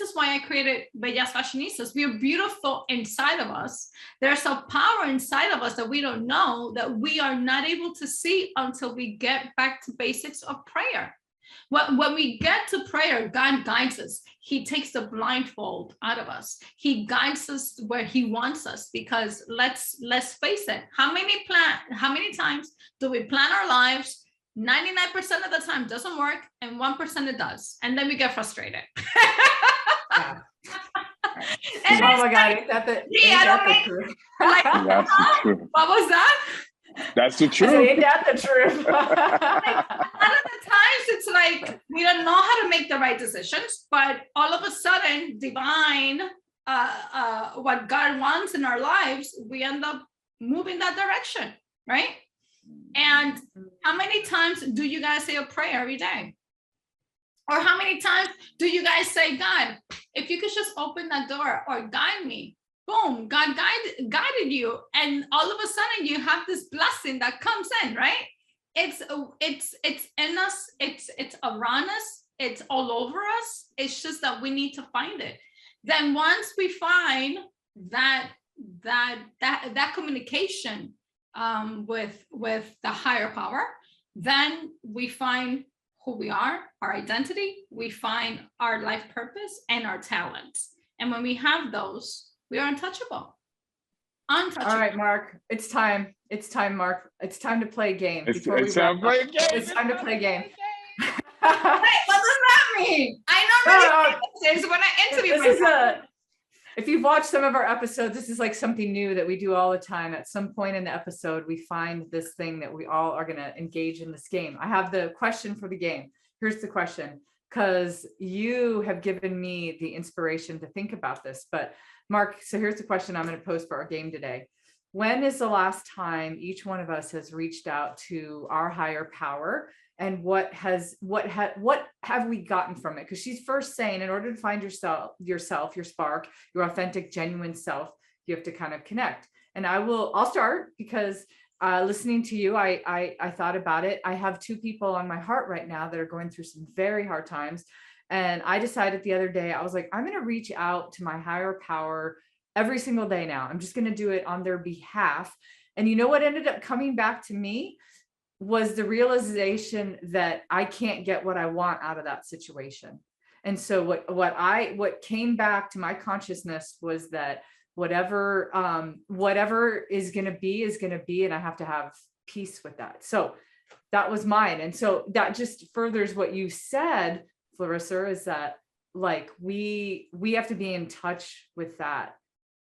is why I created BelloFashinistas. We are beautiful inside of us. There's a power inside of us that we don't know, that we are not able to see until we get back to basics of prayer. When we get to prayer, God guides us. He takes the blindfold out of us. He guides us where he wants us, because let's face it. How many times do we plan our lives? 99% of the time doesn't work, and 1% it does. And then we get frustrated. Yeah. Oh my God, ain't that the truth? That's the truth. What was that? That's the truth. Ain't that the truth? A lot of the times it's like we don't know how to make the right decisions, but all of a sudden, divine, what God wants in our lives, we end up moving that direction, right? And how many times do you guys say a prayer every day? Or how many times do you guys say, God, if you could just open that door or guide me? Boom, God guided you. And all of a sudden you have this blessing that comes in, right? It's in us, it's around us, it's all over us. It's just that we need to find it. Then once we find that communication with the higher power, then we find who we are, our identity, we find our life purpose and our talents. And when we have those, we are untouchable. All right, Marc, it's time, Marc. It's time to play a game. It's time to play a game. It's time to play a game. Hey, what does that mean? I know this is when I interview myself. If you've watched some of our episodes, this is like something new that we do all the time. At some point in the episode, we find this thing that we all are going to engage in this game. I have the question for the game. Here's the question, because you have given me the inspiration to think about this. But Marc, so here's the question I'm going to pose for our game today. When is the last time each one of us has reached out to our higher power, and what have we gotten from it? Because she's first saying, in order to find yourself, your spark, your authentic, genuine self, you have to kind of connect. And I'll start, because listening to you, I thought about it. I have two people on my heart right now that are going through some very hard times. And I decided the other day, I was like, I'm going to reach out to my higher power every single day now. I'm just going to do it on their behalf. And you know what ended up coming back to me was the realization that I can't get what I want out of that situation. And so what came back to my consciousness was that whatever is going to be, and I have to have peace with that. So that was mine. And so that just furthers what you said, Fleriser, is that like we have to be in touch with that.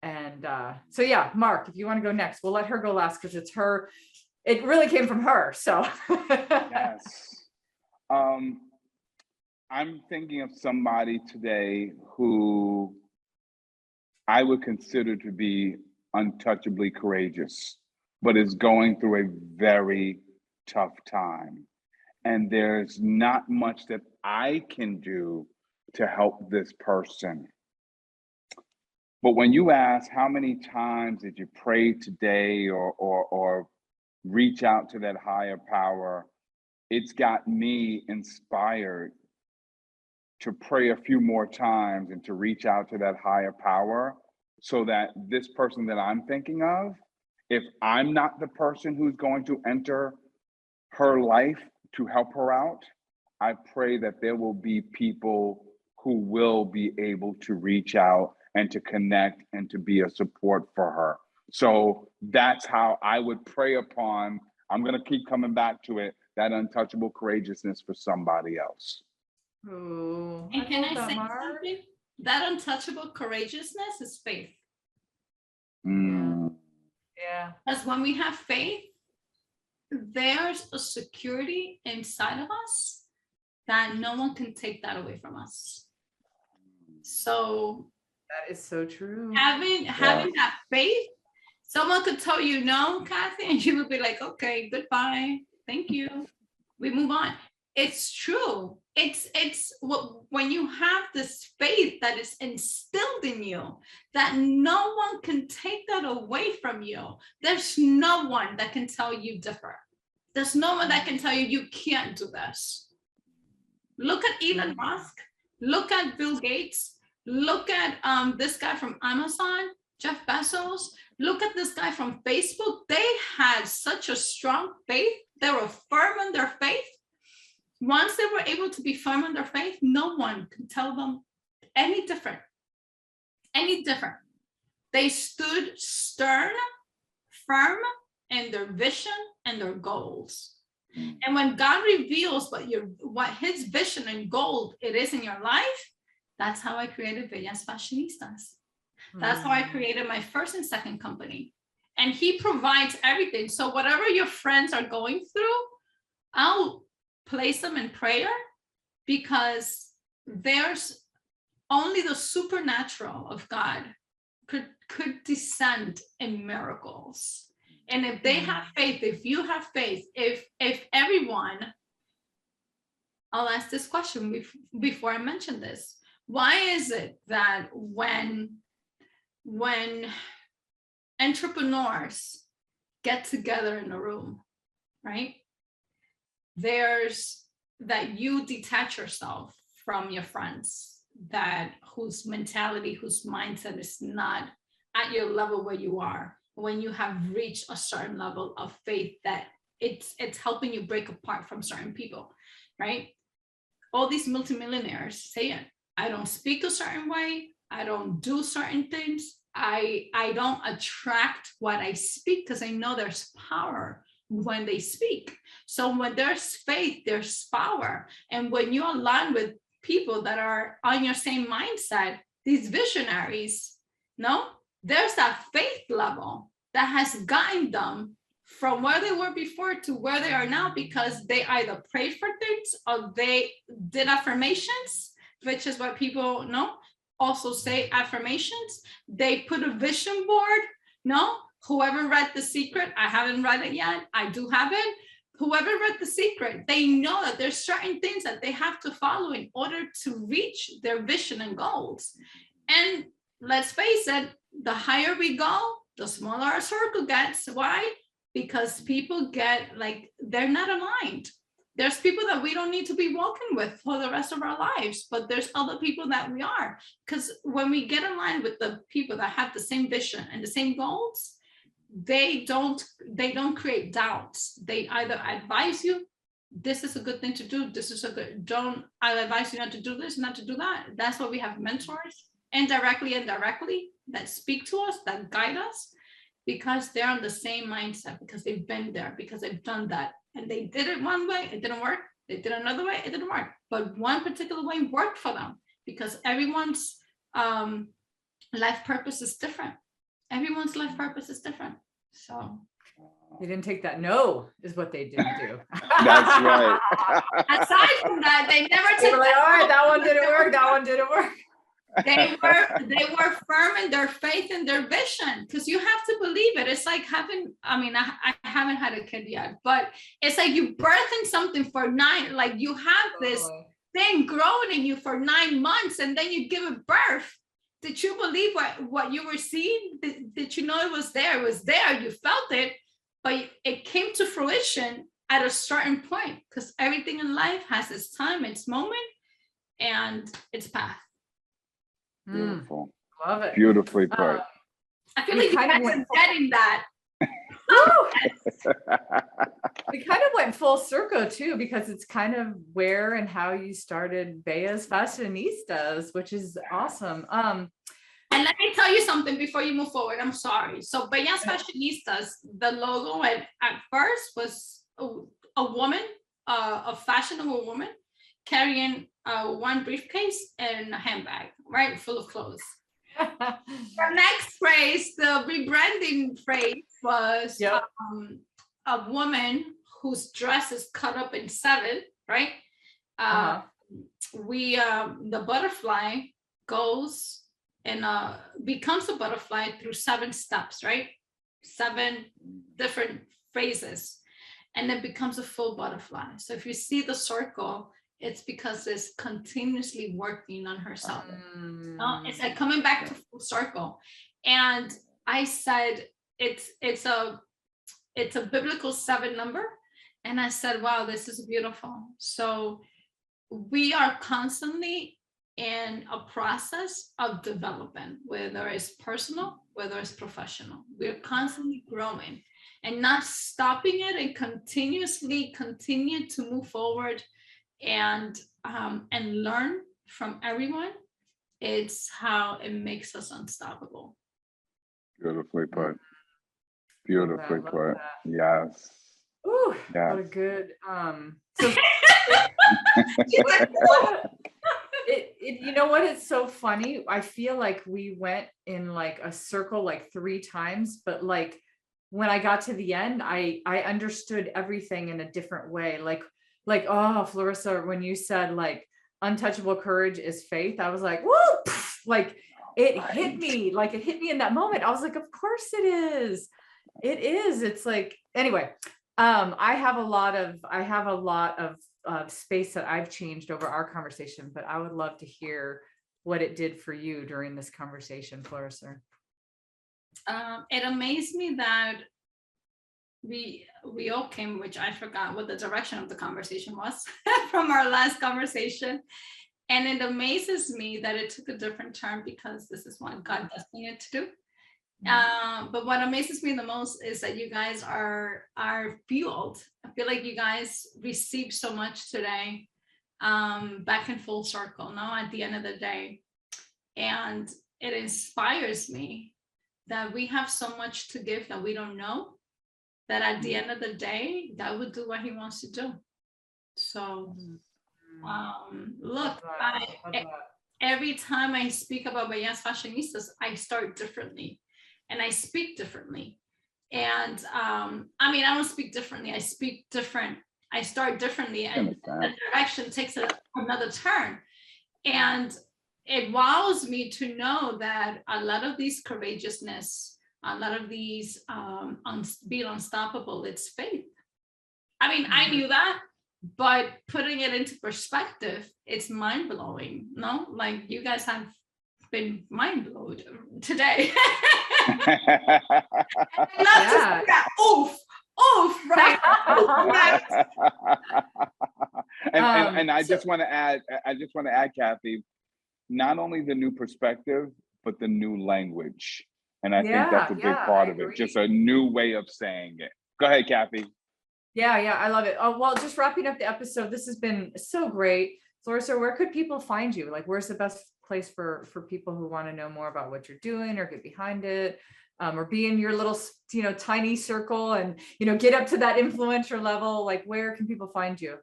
And so yeah, Marc, if you want to go next, we'll let her go last, because it's her. It really came from her. So yes. I'm thinking of somebody today who I would consider to be untouchably courageous, but is going through a very tough time. And there's not much that I can do to help this person. But when you ask how many times did you pray today or reach out to that higher power, it's got me inspired to pray a few more times and to reach out to that higher power, so that this person that I'm thinking of, if I'm not the person who's going to enter her life to help her out, I pray that there will be people who will be able to reach out and to connect and to be a support for her. So that's how I would pray upon, I'm going to keep coming back to it, that untouchable courageousness for somebody else. Ooh, And can I say something? that untouchable courageousness is faith. Yeah. Because when we have faith, there's a security inside of us that no one can take that away from us. So That is so true. having that faith, someone could tell you no, Cathey, and you would be like, okay, goodbye, thank you, we move on. It's true. It's when you have this faith that is instilled in you, that no one can take that away from you. There's no one that can tell you different. There's no one that can tell you you can't do this. Look at Elon Musk. Look at Bill Gates. Look at this guy from Amazon, Jeff Bezos. Look at this guy from Facebook. They had such a strong faith. They were firm in their faith. Once they were able to be firm in their faith, no one can tell them any different. Any different. They stood stern, firm in their vision and their goals. And when God reveals what his vision and goal it is in your life, that's how I created BelloFashinistas. That's how I created my first and second company. And he provides everything. So whatever your friends are going through, I'll place them in prayer, because there's only the supernatural of God could descend in miracles. And if they have faith, if you have faith, if everyone, I'll ask this question before I mention this. Why is it that when entrepreneurs get together in a room, right? There's that you detach yourself from your friends, whose mentality, whose mindset is not at your level where you are, when you have reached a certain level of faith that it's helping you break apart from certain people, right? All these multimillionaires say it. I don't speak a certain way. I don't do certain things. I don't attract what I speak, because I know there's power when they speak. So when there's faith, there's power. And when you align with people that are on your same mindset, these visionaries, no, there's that faith level that has gotten them from where they were before to where they are now, because they either prayed for things or they did affirmations, which is what people know also say, affirmations. They put a vision board. No, whoever read The Secret, I haven't read it yet. I do have it. Whoever read The Secret, they know that there's certain things that they have to follow in order to reach their vision and goals. And let's face it, the higher we go, the smaller our circle gets. Why? Because people get like, they're not aligned. There's people that we don't need to be walking with for the rest of our lives, but there's other people that we are. Because when we get aligned with the people that have the same vision and the same goals, they don't create doubts. They either advise you, this is a good thing to do, this is a good, I'll advise you not to do this, not to do that. That's why we have mentors, indirectly and directly, that speak to us, that guide us, because they're on the same mindset, because they've been there, because they've done that. And they did it one way, it didn't work. They did another way, it didn't work. But one particular way worked for them, because everyone's life purpose is different. Everyone's life purpose is different. So they didn't take that no, is what they didn't do. That's right. aside from that, they never They took were like, that. all right, that one didn't work, that one didn't work. They were firm in their faith and their vision, because you have to believe it. It's like having, I haven't had a kid yet, but it's like you birthing something for 9, like you have this thing growing in you for 9 months, and then you give it birth. Did you believe what you were seeing? Did you know it was there? It was there, you felt it, but it came to fruition at a certain point, because everything in life has its time, its moment, and its path. Beautiful. Love it. Beautifully put. I feel like you guys are getting that. We kind of went full circle too, because it's kind of where and how you started BelloFashinistas, which is awesome. And let me tell you something before you move forward. I'm sorry. So BelloFashinistas, the logo at first was a woman, a fashionable woman carrying one briefcase and a handbag, right, full of clothes. The next phrase, the rebranding phrase was a woman whose dress is cut up in 7, right? The butterfly goes and becomes a butterfly through 7 steps, right? 7 different phrases, and it becomes a full butterfly. So if you see the circle, it's because it's continuously working on herself. It's like coming back to full circle. And I said, it's a biblical 7 number. And I said, wow, this is beautiful. So we are constantly in a process of development, whether it's personal, whether it's professional. We're constantly growing and not stopping it, and continuously continue to move forward and learn from everyone. It's how it makes us unstoppable. Beautifully put. Beautifully put. Yes. Ooh, yes. What a good you know what, it's so funny. I feel like we went in like a circle like 3 times, but like when I got to the end, I understood everything in a different way. Like, oh, Fleriser, when you said like untouchable courage is faith, I was like, whoa, like it hit me in that moment. I was like, of course it is. It is. It's like, anyway, I have a lot of space that I've changed over our conversation, but I would love to hear what it did for you during this conversation, Fleriser. It amazed me that we all came, which I forgot what the direction of the conversation was from our last conversation. And it amazes me that it took a different turn, because this is what God destined it to do. But what amazes me the most is that you guys are fueled. I feel like you guys received so much today, back in full circle, no, at the end of the day. And it inspires me that we have so much to give that we don't know, that at the end of the day, God will do what he wants to do. So look, every time I speak about BelloFashinistas, I start differently. And I speak differently. And I mean, I don't speak differently. I speak different. I start differently, and the direction takes another turn. And it wows me to know that a lot of these courageousness, a lot of these being unstoppable, it's faith. I mean, I knew that, but putting it into perspective, it's mind blowing. No, like you guys have been mind blown today. Oof, right. And I just want to add, Cathey, not only the new perspective, but the new language. And I think that's a big part of it. Just a new way of saying it. Go ahead, Cathey. Yeah, I love it. Oh, well, just wrapping up the episode. This has been so great. Fleriser, where could people find you? Like, where's the best place for people who want to know more about what you're doing, or get behind it, or be in your little, tiny circle, and, get up to that influencer level? Like, where can people find you?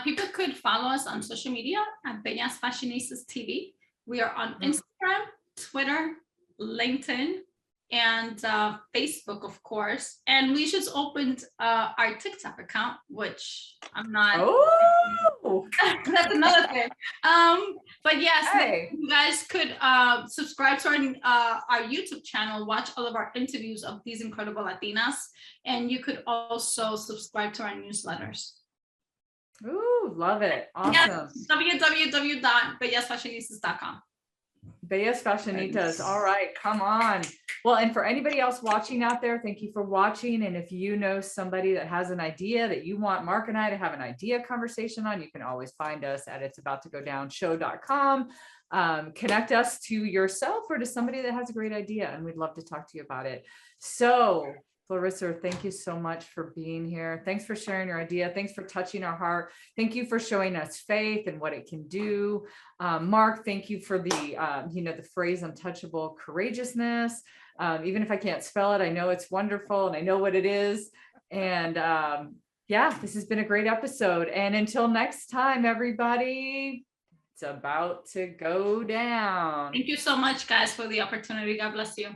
People could follow us on social media at BelloFashinistas TV. We are on Instagram, Twitter, LinkedIn, and Facebook, of course. And we just opened our TikTok account, which I'm not. Oh, that's another thing. But yes, you guys could subscribe to our YouTube channel, watch all of our interviews of these incredible Latinas, and you could also subscribe to our newsletters. Ooh, love it. Awesome. Yes, www.BelloFashinistas.com. BelloFashinistas. Nice. All right, come on. Well, and for anybody else watching out there, thank you for watching. And if you know somebody that has an idea that you want Marc and I to have an idea conversation on, you can always find us at it'sabouttogodownshow.com. Connect us to yourself or to somebody that has a great idea, and we'd love to talk to you about it. So Fleriser, thank you so much for being here. Thanks for sharing your idea. Thanks for touching our heart. Thank you for showing us faith and what it can do. Marc, thank you for the, the phrase untouchable courageousness. Even if I can't spell it, I know it's wonderful and I know what it is. And yeah, this has been a great episode. And until next time, everybody, it's about to go down. Thank you so much, guys, for the opportunity. God bless you.